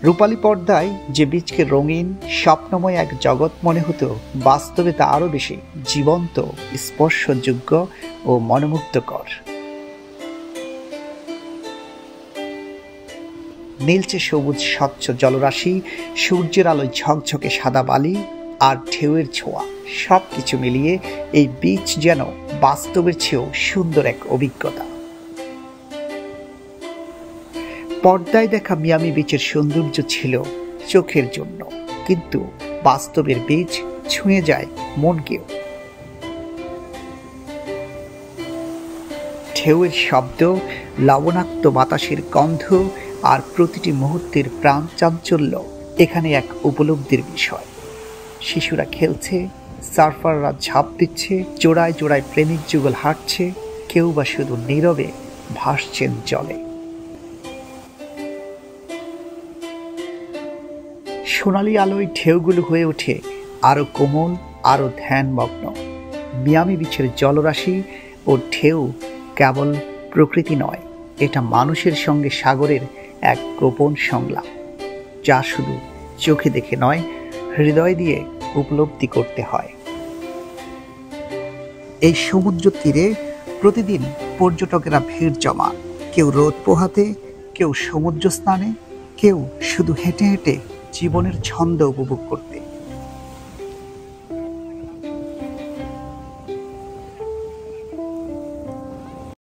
রূপালী পর্দায় যে বীচকে রঙিন স্বপ্নময় এক জগৎ মনে হতো, বাস্তবে তা আরও বেশি জীবন্ত, স্পর্শযোগ্য ও মনোমুগ্ধকর। নীলচে সবুজ স্বচ্ছ জলরাশি, সূর্যের আলোয় ঝকঝকে সাদা বালি আর ঢেউয়ের ছোঁয়া, সবকিছু মিলিয়ে এই বীচ যেন বাস্তবের চেয়েও সুন্দর এক অভিজ্ঞতা। পর্দায় দেখা মিয়ামি বিচের সৌন্দর্য ছিল চোখের জন্য, কিন্তু বাস্তবের বীচ ছুঁয়ে যায় মনকেও। ঢেউয়ের শব্দ, লবণাক্ত বাতাসের গন্ধ আর প্রতিটি মুহূর্তের প্রাণ চাঞ্চল্য এখানে এক উপলব্ধির বিষয়। শিশুরা খেলছে, সার্ফাররা ঝাঁপ দিচ্ছে, জোড়ায় জোড়ায় প্রেমিক যুগল হাঁটছে, কেউ বা শুধু নীরবে ভাসছেন জলে। সোনালি আলোয় ঢেউগুলো হয়ে ওঠে আরো কোমল, আরো ধ্যানমগ্ন। মিয়ামি বিচের জলরাশি ও ঢেউ কেবল প্রকৃতি নয়, এটা মানুষের সঙ্গে সাগরের এক গোপন সংলাপ, যা শুধু চোখে দেখে নয়, হৃদয় দিয়ে উপলব্ধি করতে হয়। এই সমুদ্র তীরে প্রতিদিন পর্যটকেরা ভিড় জমান, কেউ রোদ পোহাতে, কেউ সমুদ্র স্নানে, কেউ শুধু হেঁটে হেঁটে জীবনের ছন্দ উপভোগ করতে।